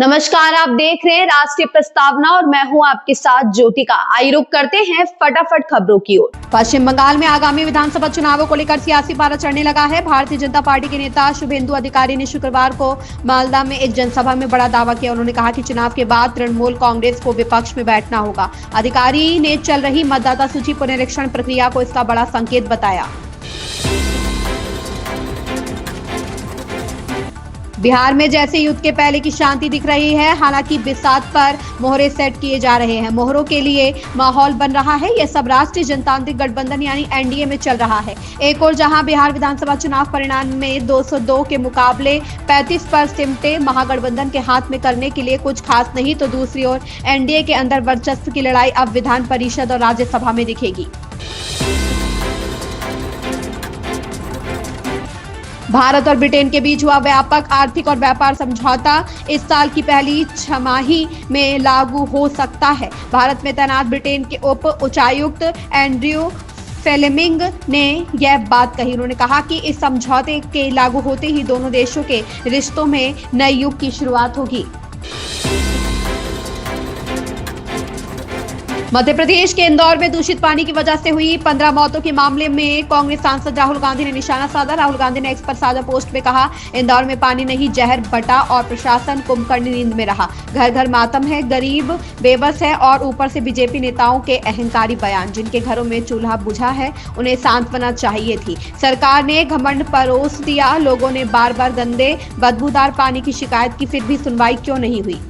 नमस्कार, आप देख रहे हैं राष्ट्रीय प्रस्तावना और मैं हूं आपके साथ ज्योतिका। आइए रुक करते हैं फटाफट खबरों की ओर। पश्चिम बंगाल में आगामी विधानसभा चुनावों को लेकर सियासी पारा चढ़ने लगा है। भारतीय जनता पार्टी के नेता शुभेंदु अधिकारी ने शुक्रवार को मालदा में एक जनसभा में बड़ा दावा किया। उन्होंने कहा कि चुनाव के बाद तृणमूल कांग्रेस को विपक्ष में बैठना होगा। अधिकारी ने चल रही मतदाता सूची पुनरीक्षण प्रक्रिया को इसका बड़ा संकेत बताया। बिहार में जैसे युद्ध के पहले की शांति दिख रही है, हालांकि बिसात पर मोहरे सेट किए जा रहे हैं। मोहरों के लिए माहौल बन रहा है। यह सब राष्ट्रीय जनतांत्रिक गठबंधन यानी एनडीए में चल रहा है। एक और जहां बिहार विधानसभा चुनाव परिणाम में 202 के मुकाबले 35 पर सिमटे महागठबंधन के हाथ में करने के लिए कुछ खास नहीं, तो दूसरी ओर एनडीए के अंदर वर्चस्व की लड़ाई अब विधान परिषद और राज्यसभा में दिखेगी। भारत और ब्रिटेन के बीच हुआ व्यापक आर्थिक और व्यापार समझौता इस साल की पहली छमाही में लागू हो सकता है। भारत में तैनात ब्रिटेन के उप उच्चायुक्त एंड्रयू फेलेमिंग ने यह बात कही। उन्होंने कहा कि इस समझौते के लागू होते ही दोनों देशों के रिश्तों में नए युग की शुरुआत होगी। मध्य प्रदेश के इंदौर में दूषित पानी की वजह से हुई 15 मौतों के मामले में कांग्रेस सांसद राहुल गांधी ने निशाना साधा। राहुल गांधी ने एक्स पर साझा पोस्ट में कहा, इंदौर में पानी नहीं जहर बटा और प्रशासन कुंभकर्ण नींद में रहा। घर घर मातम है, गरीब बेबस है और ऊपर से बीजेपी नेताओं के अहंकारी बयान। जिनके घरों में चूल्हा बुझा है उन्हें सांत्वना चाहिए थी। सरकार ने घमंड परोस दिया। लोगों ने बार बार गंदे बदबूदार पानी की शिकायत की, फिर भी सुनवाई क्यों नहीं हुई।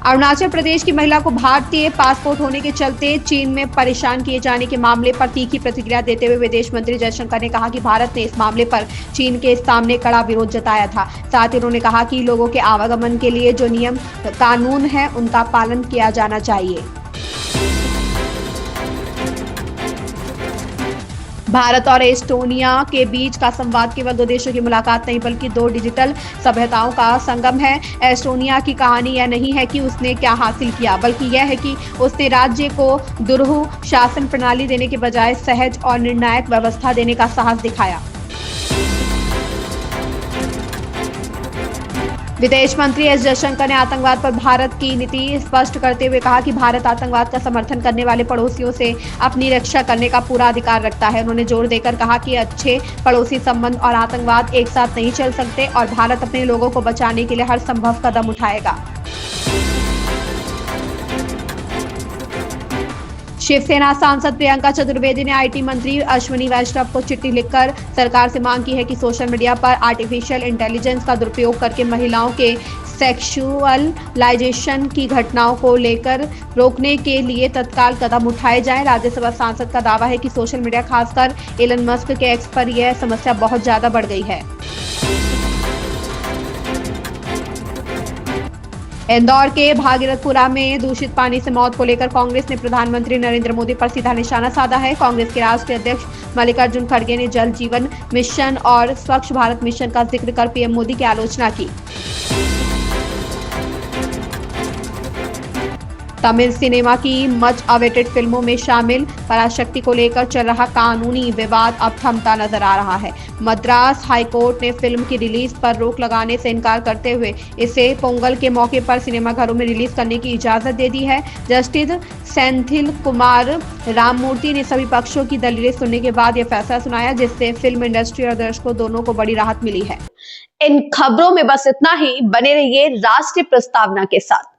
अरुणाचल प्रदेश की महिला को भारतीय पासपोर्ट होने के चलते चीन में परेशान किए जाने के मामले पर तीखी प्रतिक्रिया देते हुए विदेश मंत्री जयशंकर ने कहा कि भारत ने इस मामले पर चीन के सामने कड़ा विरोध जताया था। साथ ही उन्होंने कहा कि लोगों के आवागमन के लिए जो नियम कानून है उनका पालन किया जाना चाहिए। भारत और एस्टोनिया के बीच का संवाद केवल दो देशों की मुलाकात नहीं बल्कि दो डिजिटल सभ्यताओं का संगम है। एस्टोनिया की कहानी यह नहीं है कि उसने क्या हासिल किया, बल्कि यह है कि उसने राज्य को दुरूह शासन प्रणाली देने के बजाय सहज और निर्णायक व्यवस्था देने का साहस दिखाया। विदेश मंत्री एस जयशंकर ने आतंकवाद पर भारत की नीति स्पष्ट करते हुए कहा कि भारत आतंकवाद का समर्थन करने वाले पड़ोसियों से अपनी रक्षा करने का पूरा अधिकार रखता है। उन्होंने जोर देकर कहा कि अच्छे पड़ोसी संबंध और आतंकवाद एक साथ नहीं चल सकते और भारत अपने लोगों को बचाने के लिए हर संभव कदम उठाएगा। शिवसेना सांसद प्रियंका चतुर्वेदी ने आईटी मंत्री अश्विनी वैष्णव को चिट्ठी लिखकर सरकार से मांग की है कि सोशल मीडिया पर आर्टिफिशियल इंटेलिजेंस का दुरुपयोग करके महिलाओं के सेक्सुअलाइजेशन की घटनाओं को लेकर रोकने के लिए तत्काल कदम उठाए जाएं। राज्यसभा सांसद का दावा है कि सोशल मीडिया, खासकर एलन मस्क के एक्स पर यह समस्या बहुत ज्यादा बढ़ गई है। इंदौर के भागीरथपुरा में दूषित पानी से मौत को लेकर कांग्रेस ने प्रधानमंत्री नरेंद्र मोदी पर सीधा निशाना साधा है। कांग्रेस के राष्ट्रीय अध्यक्ष मल्लिकार्जुन खड़गे ने जल जीवन मिशन और स्वच्छ भारत मिशन का जिक्र कर पीएम मोदी की आलोचना की। तमिल सिनेमा की मच अवेटेड फिल्मों में शामिल पराशक्ति को लेकर चल रहा कानूनी विवाद अब थमता नजर आ रहा है। मद्रास हाईकोर्ट ने फिल्म की रिलीज पर रोक लगाने से इनकार करते हुए इसे पोंगल के मौके पर सिनेमाघरों में रिलीज करने की इजाजत दे दी है। जस्टिस सेंथिल कुमार राममूर्ति ने सभी पक्षों की दलीलें सुनने के बाद यह फैसला सुनाया, जिससे फिल्म इंडस्ट्री और दर्शकों दोनों को बड़ी राहत मिली है। इन खबरों में बस इतना ही। बने रहिए राष्ट्रीय प्रस्तावना के साथ।